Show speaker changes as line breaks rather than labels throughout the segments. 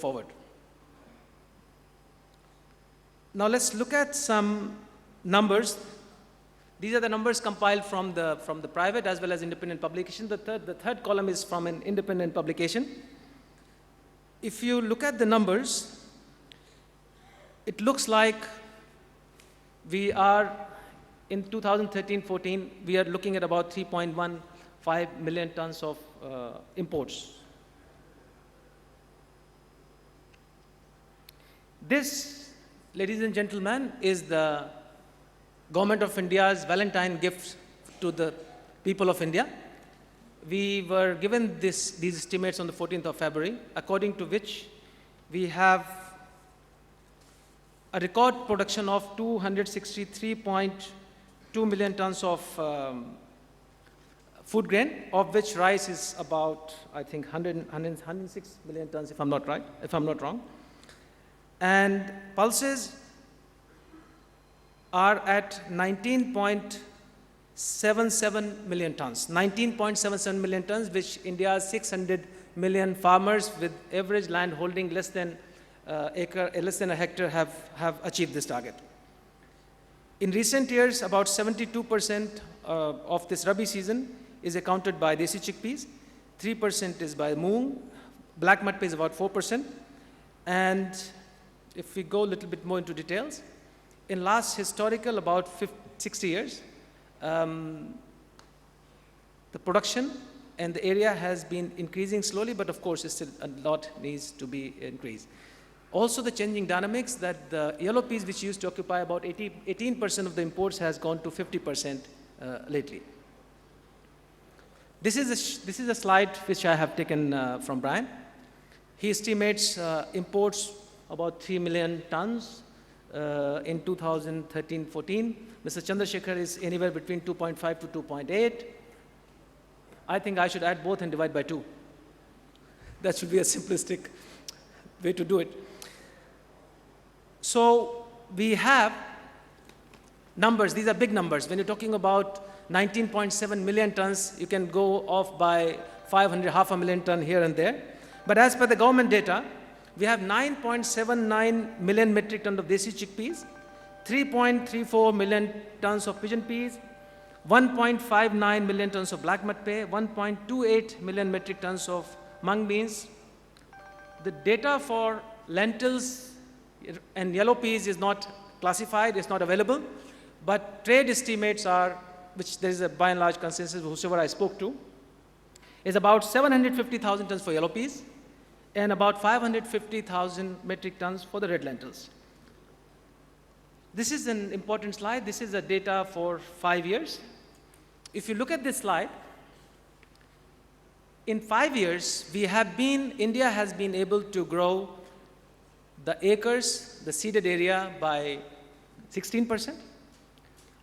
forward. Now let's look at some numbers. These are the numbers compiled from the private as well as independent publication. The third column is from an independent publication. If you look at the numbers, it looks like we are in 2013-14, we are looking at about 3.15 million tons of imports. This, ladies and gentlemen, is the Government of India's Valentine gift to the people of India. We were given these estimates on the 14th of February, according to which we have a record production of 263.2 million tons of food grain, of which rice is about, I think, 106 million tons, if I'm not wrong. And pulses are at 19.77 million tons. 19.77 million tons, which India's 600 million farmers with average land holding less than less than a hectare have achieved this target. In recent years, about 72% of this Rabi season is accounted by desi chickpeas, 3% is by moong, black mud is about 4%, and if we go a little bit more into details, in last historical about 60 years, the production and the area has been increasing slowly, but of course still a lot needs to be increased. Also the changing dynamics that the yellow peas, which used to occupy about 18% of the imports, has gone to 50% lately. This is a slide which I have taken from Brian. He estimates imports about 3 million tons in 2013-14. Mr. Chandrasekhar is anywhere between 2.5 to 2.8. I think I should add both and divide by 2. That should be a simplistic way to do it. So we have numbers. These are big numbers. When you're talking about 19.7 million tons, you can go off by 500, half a million ton here and there. But as per the government data, we have 9.79 million metric tons of desi chickpeas, 3.34 million tons of pigeon peas, 1.59 million tons of black mud pea, 1.28 million metric tons of mung beans. The data for lentils and yellow peas is not classified, it's not available, but trade estimates are, which there is a by and large consensus, whoever I spoke to, is about 750,000 tons for yellow peas and about 550,000 metric tons for the red lentils. This is an important slide. This is the data for 5 years. If you look at this slide, in 5 years, India has been able to grow the acres, the seeded area by 16%.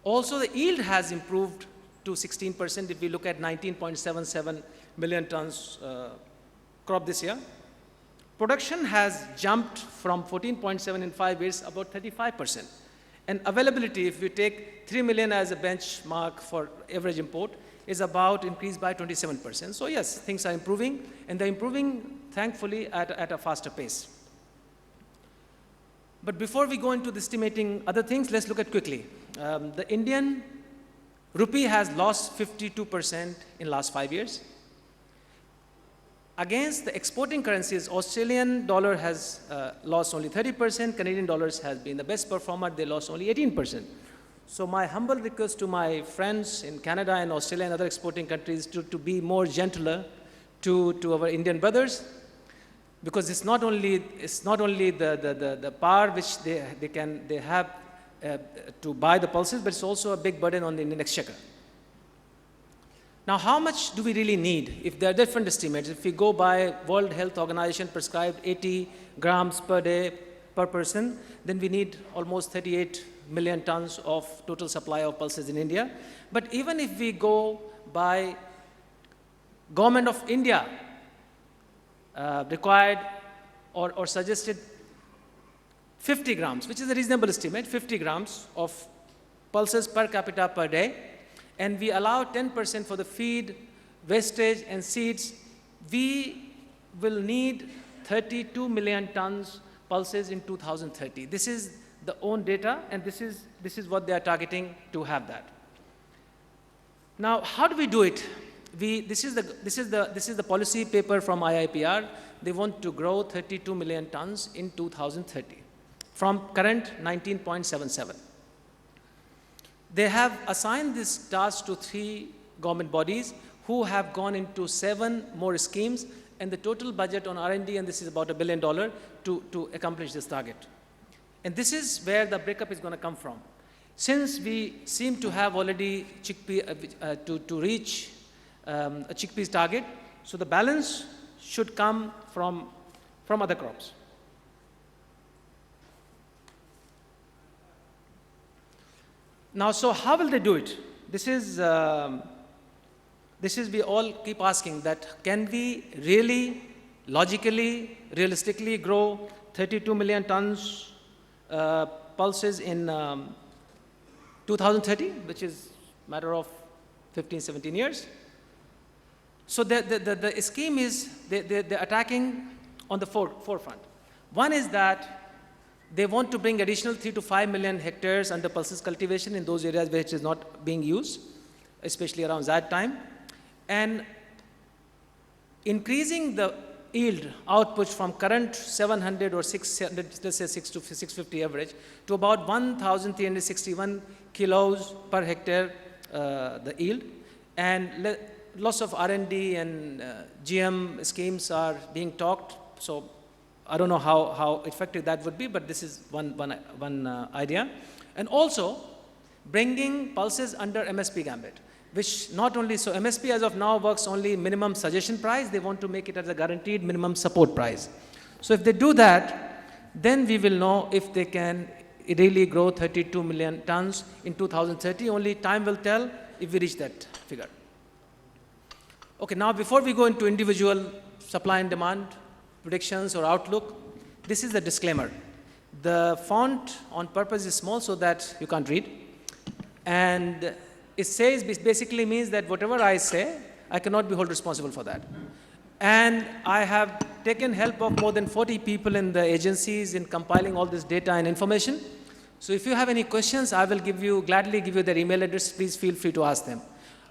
Also, the yield has improved to 16% if we look at 19.77 million tons crop this year. Production has jumped from 14.7 in 5 years, about 35%. And availability, if we take 3 million as a benchmark for average import, is about increased by 27%. So yes, things are improving, and they're improving, thankfully, at a faster pace. But before we go into the estimating other things, let's look at quickly. The Indian rupee has lost 52% in last 5 years. Against the exporting currencies, Australian dollar has lost only 30%, Canadian dollars has been the best performer, they lost only 18%. So my humble request to my friends in Canada and Australia and other exporting countries to be more gentler to our Indian brothers, because it's not only the power which they have to buy the pulses, but it's also a big burden on the Indian exchequer. Now, how much do we really need? If there are different estimates, if we go by World Health Organization prescribed 80 grams per day per person, then we need almost 38 million tons of total supply of pulses in India. But even if we go by Government of India required or suggested 50 grams, which is a reasonable estimate, 50 grams of pulses per capita per day, and we allow 10% for the feed, wastage, and seeds, we will need 32 million tons pulses in 2030. This is the own data, and this is what they are targeting to have that. Now, how do we do it? This is the policy paper from IIPR. They want to grow 32 million tons in 2030 from current 19.77. They have assigned this task to 3 government bodies who have gone into 7 more schemes, and the total budget on R&D, and this is about $1 billion to accomplish this target. And this is where the breakup is going to come from. Since we seem to have already chickpea, to reach a chickpeas target, so the balance should come from other crops. Now, so how will they do it? This is we all keep asking that, can we really, logically, realistically grow 32 million tons pulses in 2030, which is a matter of 15, 17 years? So the scheme is they're attacking on the forefront. One is that they want to bring additional 3 to 5 million hectares under pulses cultivation in those areas which is not being used, especially around that time, and increasing the yield output from current 700 or 600, let's say 6 to 650 average, to about 1,361 kilos per hectare, the yield. And lots of R&D and GM schemes are being talked. So I don't know how effective that would be, but this is one idea. And also bringing pulses under MSP gambit, which not only, so MSP as of now works only minimum suggestion price, they want to make it as a guaranteed minimum support price. So if they do that, then we will know if they can really grow 32 million tons in 2030. Only time will tell if we reach that figure. Okay, now before we go into individual supply and demand predictions or outlook, this is the disclaimer. The font on purpose is small so that you can't read. And it says, basically means that whatever I say, I cannot be held responsible for that. And I have taken help of more than 40 people in the agencies in compiling all this data and information. So if you have any questions, I will gladly give you their email address. Please feel free to ask them.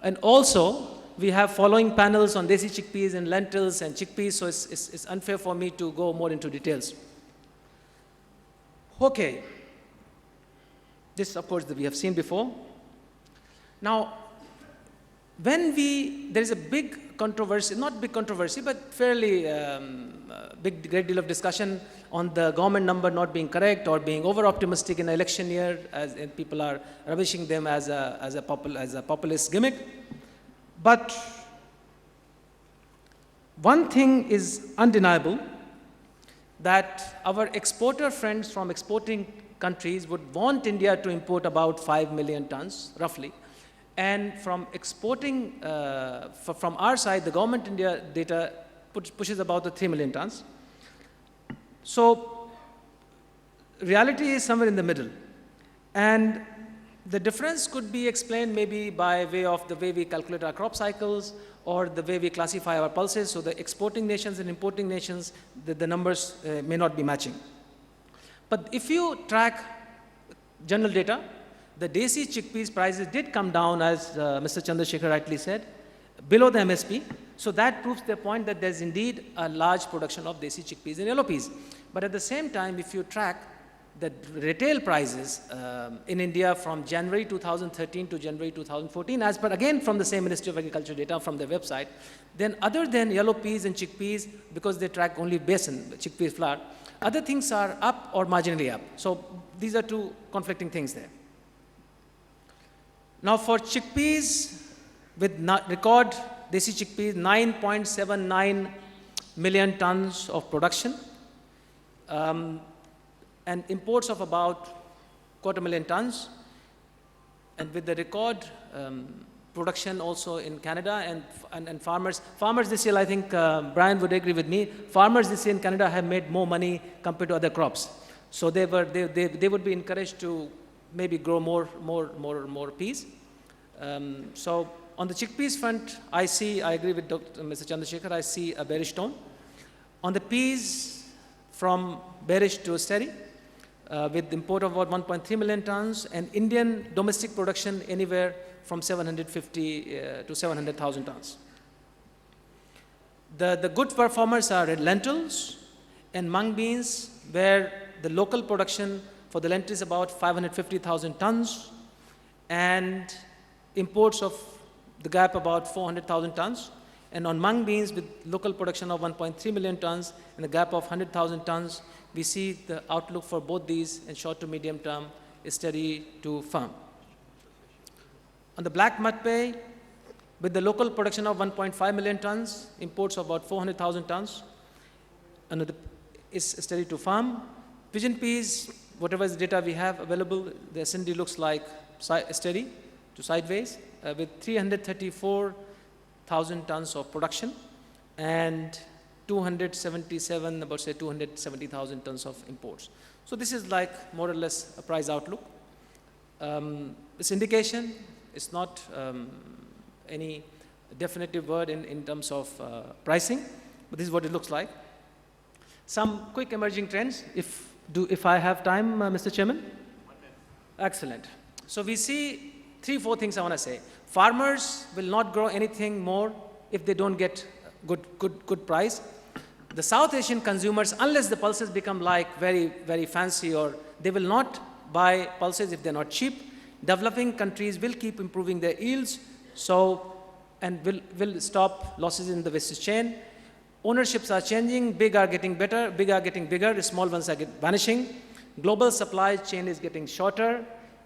And also, we have following panels on desi chickpeas and lentils and chickpeas, so it's unfair for me to go more into details. Okay. This, of course, we have seen before. Now, there is a big controversy, not big controversy, but fairly great deal of discussion on the government number not being correct or being over-optimistic in an election year, and people are rubbishing them as a populist gimmick. But one thing is undeniable, that our exporter friends from exporting countries would want India to import about 5 million tons, roughly. And from exporting, from our side, the government India data pushes about the 3 million tons. So reality is somewhere in the middle. And the difference could be explained maybe by way of the way we calculate our crop cycles or the way we classify our pulses. So the exporting nations and importing nations, the numbers may not be matching. But if you track general data, the desi chickpeas prices did come down, as Mr. Chandrasekhar rightly said, below the MSP. So that proves the point that there's indeed a large production of desi chickpeas and yellow peas. But at the same time, if you track the retail prices in India from January 2013 to January 2014, as per again from the same Ministry of Agriculture data from their website, then other than yellow peas and chickpeas, because they track only basin, chickpeas flour, other things are up or marginally up. So these are two conflicting things there. Now for chickpeas, with record desi chickpeas, 9.79 million tons of production, and imports of about 250,000 tons, and with the record production also in Canada, and farmers this year, I think Brian would agree with me, farmers this year in Canada have made more money compared to other crops. So they would be encouraged to maybe grow more peas. So on the chickpeas front, I agree with Mr. Chandrasekhar, I see a bearish tone. On the peas, from bearish to steady, with import of about 1.3 million tons, and Indian domestic production anywhere from 750 to 700,000 tons. The good performers are lentils and mung beans, where the local production for the lentils is about 550,000 tons, and imports of the gap about 400,000 tons. And on mung beans, with local production of 1.3 million tons and a gap of 100,000 tons, we see the outlook for both these in short to medium term is steady to firm. On the black mud pay, with the local production of 1.5 million tons, imports of about 400,000 tons, and is steady to firm. Pigeon peas, whatever is the data we have available, the S&D looks like steady to sideways, with 334,000 tons of production and 270,000 tons of imports. So this is like more or less a price outlook. This indication is not any definitive word in terms of pricing, but this is what it looks like. Some quick emerging trends, if I have time, Mr. Chairman. 1 minute. Excellent. So we see 3-4 things I want to say. Farmers will not grow anything more if they don't get good price. The South Asian consumers, unless the pulses become like very, very fancy, or they will not buy pulses if they're not cheap. Developing countries will keep improving their yields, and will stop losses in the wastage chain. Ownerships are changing, big are getting better, big are getting bigger, the small ones are vanishing. Global supply chain is getting shorter,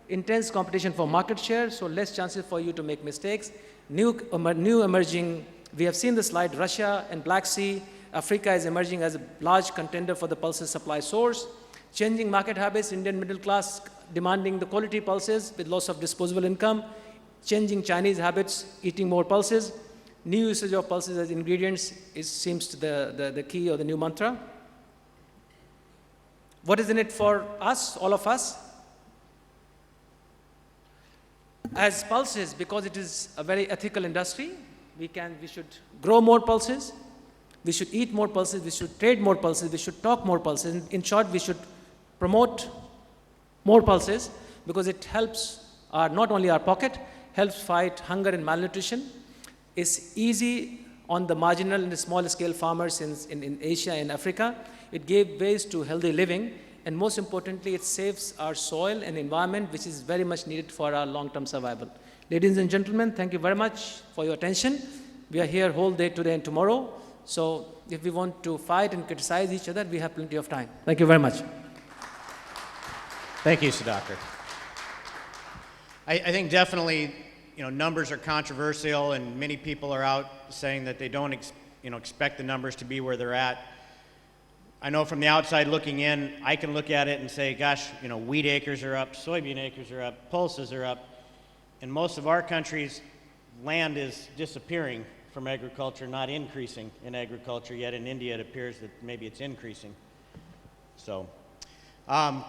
intense competition for market share, so less chances for you to make mistakes. New emerging, we have seen the slide, Russia and Black Sea, Africa is emerging as a large contender for the pulses supply source. Changing market habits, Indian middle class demanding the quality pulses with loss of disposable income. Changing Chinese habits, eating more pulses. New usage of pulses as ingredients seems to the key or the new mantra. What is in it for us, all of us? As pulses, because it is a very ethical industry, we should grow more pulses, we should eat more pulses, we should trade more pulses, we should talk more pulses. In short, we should promote more pulses, because it helps not only our pocket, helps fight hunger and malnutrition. It's easy on the marginal and the small scale farmers in Asia and Africa. It gave ways to healthy living, and most importantly, it saves our soil and environment, which is very much needed for our long-term survival. Ladies and gentlemen, thank you very much for your attention. We are here whole day today and tomorrow, so if we want to fight and criticize each other, we have plenty of time. Thank you very much.
Thank you, Sudhakar. I think definitely, numbers are controversial, and many people are out saying that they don't expect the numbers to be where they're at. I know from the outside looking in, I can look at it and say, gosh, wheat acres are up, soybean acres are up, pulses are up. In most of our countries, land is disappearing from agriculture, not increasing in agriculture, yet in India it appears that maybe it's increasing. So,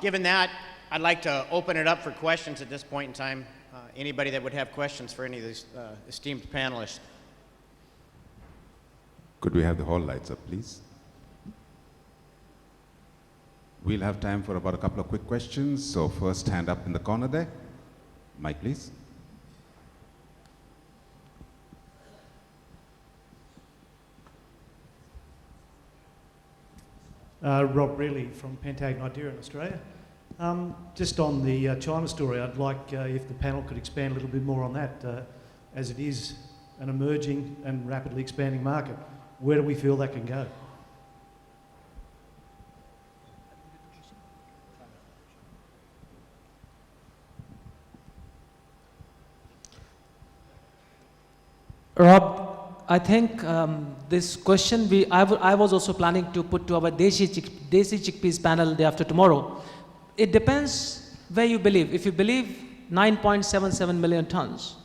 given that, I'd like to open it up for questions at this point in time. Anybody that would have questions for any of these esteemed panelists?
Could we have the hall lights up, please? We'll have time for about a couple of quick questions. So first hand up in the corner there. Mike, please.
Rob Reilly from Pentag, Nigeria, in Australia. Just on the China story, I'd like if the panel could expand a little bit more on that, as it is an emerging and rapidly expanding market. Where do we feel that can go?
Rob, I think this question, I was also planning to put to our Desi Chickpeas panel day after tomorrow. It depends where you believe. If you believe 9.77 million tons,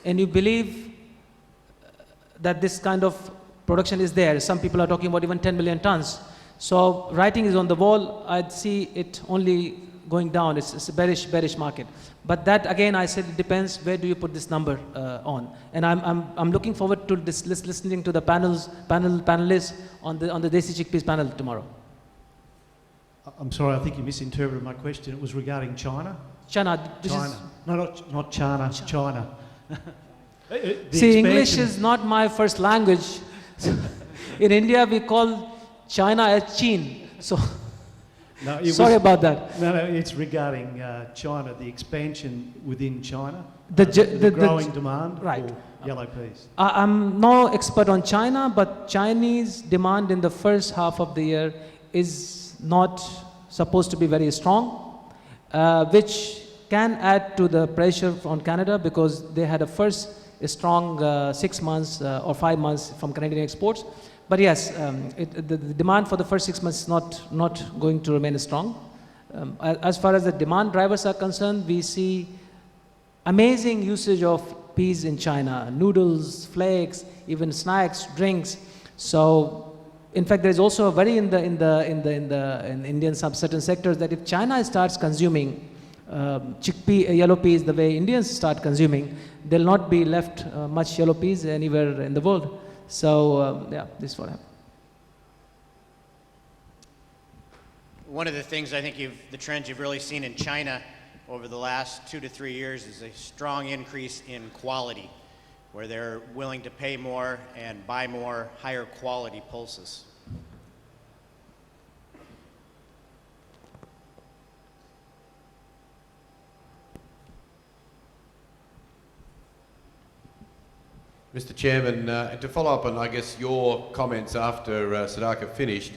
and you believe that this kind of production is there, some people are talking about even 10 million tons. So writing is on the wall. I'd see it only going down. It's a bearish market. But that again, I said, it depends where do you put this number on. And I'm looking forward to this, listening to the panelists on the Desi Chickpeas panel tomorrow.
I'm sorry, I think you misinterpreted my question. It was regarding China.
China.
No, not China, China.
See, English is not my first language. In India, we call China as Chin. So,
No,
sorry about that.
No, it's regarding China, the expansion within China,
The
growing demand
right.
for yellow peas.
I'm no expert on China, but Chinese demand in the first half of the year is not supposed to be very strong, which can add to the pressure on Canada because they had a first strong 6 months or 5 months from Canadian exports. But yes, the demand for the first 6 months is not going to remain strong. As far as the demand drivers are concerned, we see amazing usage of peas in China, noodles, flakes, even snacks, drinks. So, in fact, there is also a worry in Indian certain sectors that if China starts consuming yellow peas the way Indians start consuming, there will not be left much yellow peas anywhere in the world. So, yeah, this is what happened.
One of the things I think the trends you've really seen in China over the last 2 to 3 years is a strong increase in quality, where they're willing to pay more and buy more higher quality pulses.
Mr. Chairman, to follow up on, I guess, your comments after Sudhakar finished,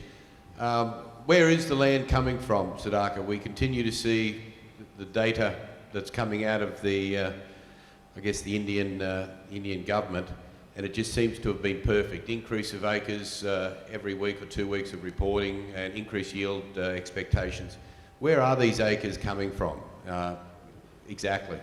where is the land coming from, Sudhakar? We continue to see the data that's coming out of the, I guess, the Indian government, and it just seems to have been perfect. Increase of acres every week or 2 weeks of reporting and increased yield expectations. Where are these acres coming from exactly?